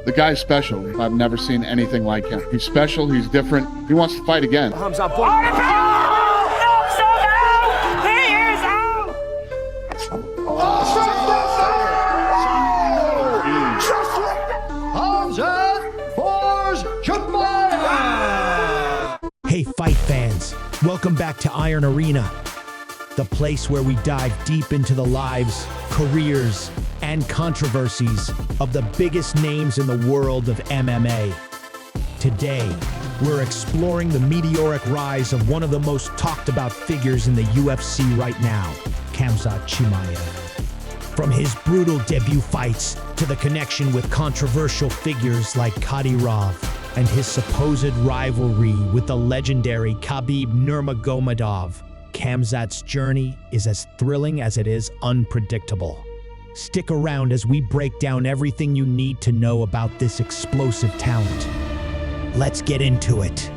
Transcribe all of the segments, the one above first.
The guy's special. I've never seen anything like him. He's special, he's different. He wants to fight again. Khamzat boy. Hey fight fans, welcome back to Iron Arena, the place where we dive deep into the lives, careers, and controversies of the biggest names in the world of MMA. Today, we're exploring the meteoric rise of one of the most talked about figures in the UFC right now, Khamzat Chimaev. From his brutal debut fights to the connection with controversial figures like Kadyrov and his supposed rivalry with the legendary Khabib Nurmagomedov, Khamzat's journey is as thrilling as it is unpredictable. Stick around as we break down everything you need to know about this explosive talent. Let's get into it.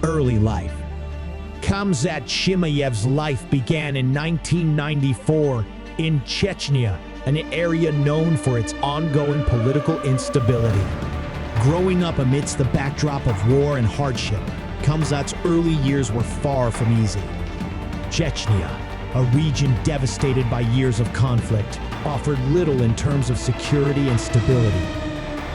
Early life. Khamzat Chimaev's life began in 1994 in Chechnya, an area known for its ongoing political instability. Growing up amidst the backdrop of war and hardship, Khamzat's early years were far from easy. Chechnya, a region devastated by years of conflict, offered little in terms of security and stability.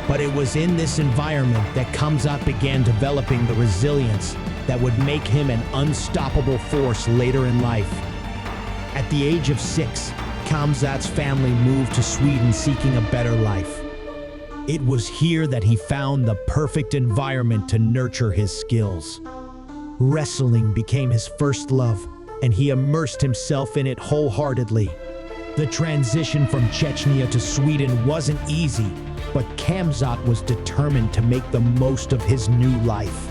But it was in this environment that Khamzat began developing the resilience that would make him an unstoppable force later in life. At the age of 6, Khamzat's family moved to Sweden seeking a better life. It was here that he found the perfect environment to nurture his skills. Wrestling became his first love, and he immersed himself in it wholeheartedly. The transition from Chechnya to Sweden wasn't easy, but Khamzat was determined to make the most of his new life.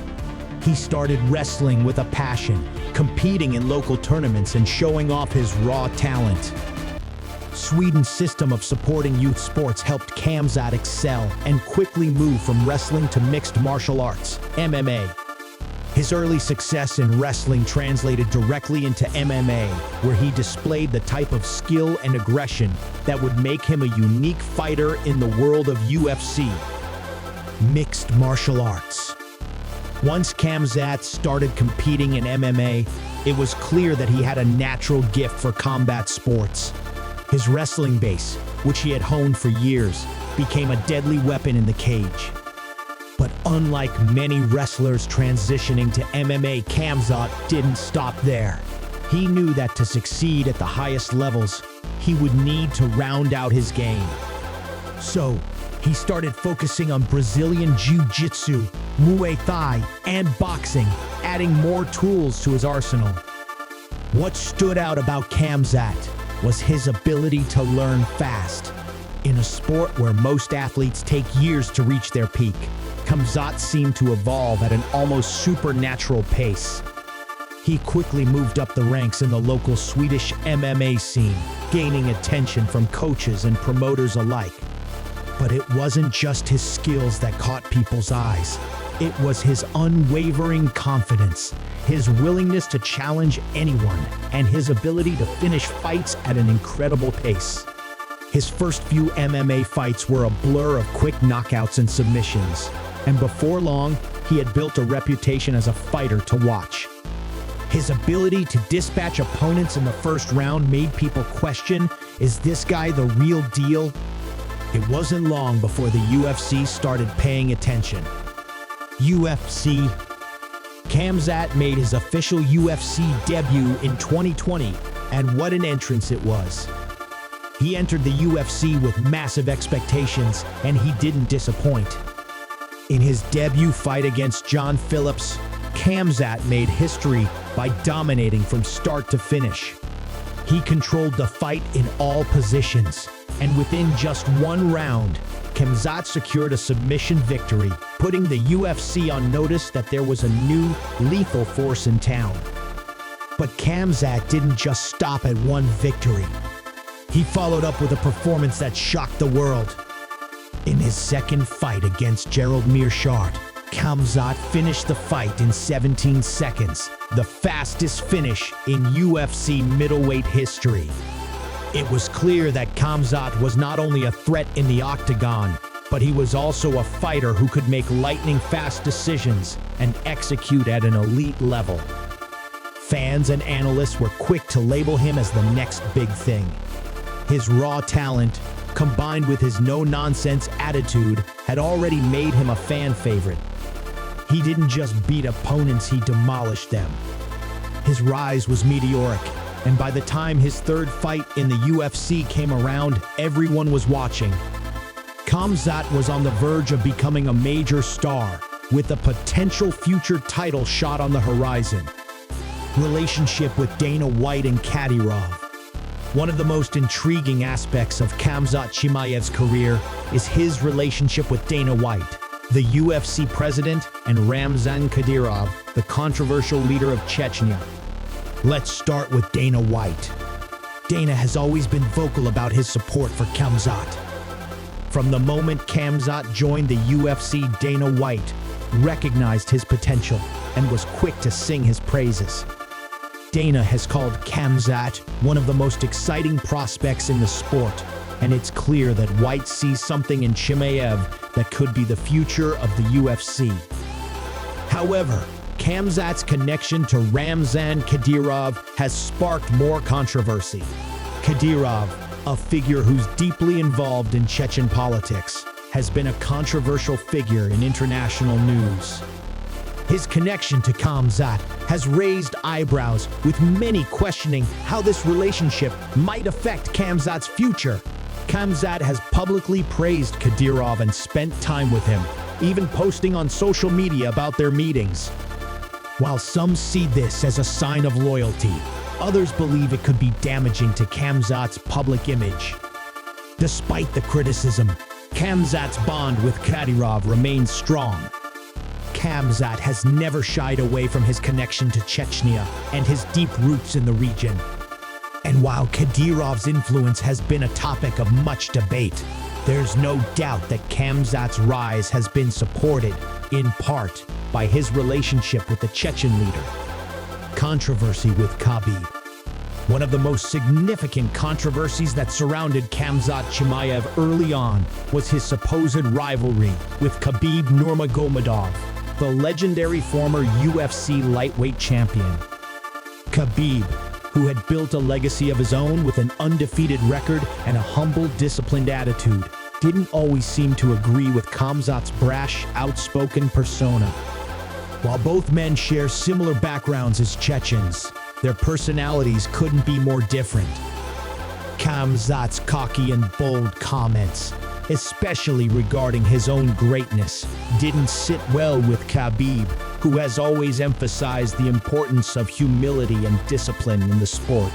He started wrestling with a passion, competing in local tournaments and showing off his raw talent. Sweden's system of supporting youth sports helped Khamzat excel and quickly move from wrestling to mixed martial arts, MMA. His early success in wrestling translated directly into MMA, where he displayed the type of skill and aggression that would make him a unique fighter in the world of UFC. Mixed martial arts. Once Khamzat started competing in MMA, it was clear that he had a natural gift for combat sports. His wrestling base, which he had honed for years, became a deadly weapon in the cage. But unlike many wrestlers transitioning to MMA, Khamzat didn't stop there. He knew that to succeed at the highest levels, he would need to round out his game. So, he started focusing on Brazilian Jiu-Jitsu, Muay Thai, and boxing, adding more tools to his arsenal. What stood out about Khamzat was his ability to learn fast. In a sport where most athletes take years to reach their peak, Khamzat seemed to evolve at an almost supernatural pace. He quickly moved up the ranks in the local Swedish MMA scene, gaining attention from coaches and promoters alike. But it wasn't just his skills that caught people's eyes. It was his unwavering confidence, his willingness to challenge anyone, and his ability to finish fights at an incredible pace. His first few MMA fights were a blur of quick knockouts and submissions, and before long, he had built a reputation as a fighter to watch. His ability to dispatch opponents in the first round made people question, is this guy the real deal? It wasn't long before the UFC started paying attention. UFC. Khamzat made his official UFC debut in 2020, and what an entrance it was. He entered the UFC with massive expectations, and he didn't disappoint. In his debut fight against John Phillips, Khamzat made history by dominating from start to finish. He controlled the fight in all positions, and within just one round, Khamzat secured a submission victory, putting the UFC on notice that there was a new, lethal force in town. But Khamzat didn't just stop at one victory. He followed up with a performance that shocked the world. In his second fight against Gerald Meerschaert, Khamzat finished the fight in 17 seconds, the fastest finish in UFC middleweight history. It was clear that Khamzat was not only a threat in the octagon, but he was also a fighter who could make lightning-fast decisions and execute at an elite level. Fans and analysts were quick to label him as the next big thing. His raw talent, combined with his no-nonsense attitude, had already made him a fan favorite. He didn't just beat opponents, he demolished them. His rise was meteoric, and by the time his third fight in the UFC came around, everyone was watching. Khamzat was on the verge of becoming a major star, with a potential future title shot on the horizon. Relationship with Dana White and Kadyrov. One of the most intriguing aspects of Khamzat Chimaev's career is his relationship with Dana White, the UFC president, and Ramzan Kadyrov, the controversial leader of Chechnya. Let's start with Dana White. Dana has always been vocal about his support for Khamzat. From the moment Khamzat joined the UFC, Dana White recognized his potential and was quick to sing his praises. Dana has called Khamzat one of the most exciting prospects in the sport, and it's clear that White sees something in Chimaev that could be the future of the UFC. However, Khamzat's connection to Ramzan Kadyrov has sparked more controversy. Kadyrov, a figure who's deeply involved in Chechen politics, has been a controversial figure in international news. His connection to Khamzat has raised eyebrows, with many questioning how this relationship might affect Khamzat's future. Khamzat has publicly praised Kadyrov and spent time with him, even posting on social media about their meetings. While some see this as a sign of loyalty, others believe it could be damaging to Khamzat's public image. Despite the criticism, Khamzat's bond with Kadyrov remains strong. Khamzat has never shied away from his connection to Chechnya and his deep roots in the region. And while Kadyrov's influence has been a topic of much debate, there's no doubt that Khamzat's rise has been supported, in part, by his relationship with the Chechen leader. Controversy with Khabib. One of the most significant controversies that surrounded Khamzat Chimaev early on was his supposed rivalry with Khabib Nurmagomedov, the legendary former UFC lightweight champion. Khabib, who had built a legacy of his own with an undefeated record and a humble, disciplined attitude, didn't always seem to agree with Khamzat's brash, outspoken persona. While both men share similar backgrounds as Chechens, their personalities couldn't be more different. Khamzat's cocky and bold comments, especially regarding his own greatness, didn't sit well with Khabib, who has always emphasized the importance of humility and discipline in the sport.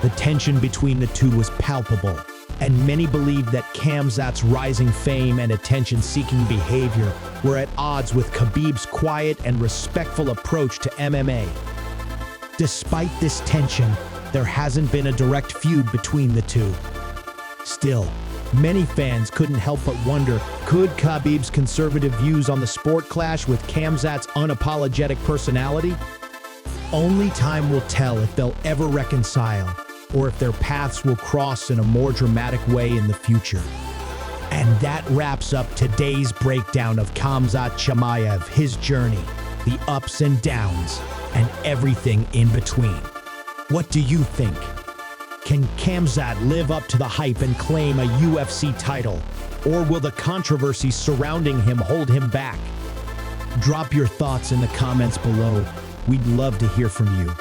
The tension between the two was palpable, and many believed that Khamzat's rising fame and attention-seeking behavior were at odds with Khabib's quiet and respectful approach to MMA. Despite this tension, there hasn't been a direct feud between the two. Still, many fans couldn't help but wonder, could Khabib's conservative views on the sport clash with Khamzat's unapologetic personality? Only time will tell if they'll ever reconcile, or if their paths will cross in a more dramatic way in the future. And that wraps up today's breakdown of Khamzat Chimaev, his journey, the ups and downs, and everything in between. What do you think? Can Khamzat live up to the hype and claim a UFC title? Or will the controversy surrounding him hold him back? Drop your thoughts in the comments below. We'd love to hear from you.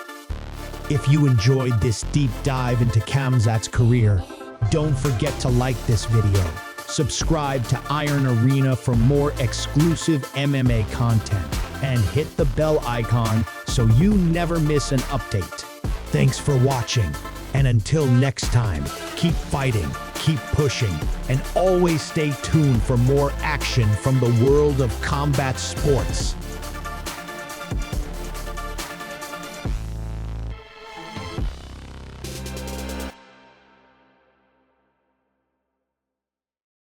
If you enjoyed this deep dive into Khamzat's career, don't forget to like this video, subscribe to Iron Arena for more exclusive MMA content, and hit the bell icon so you never miss an update. Thanks for watching, and until next time, keep fighting, keep pushing, and always stay tuned for more action from the world of combat sports.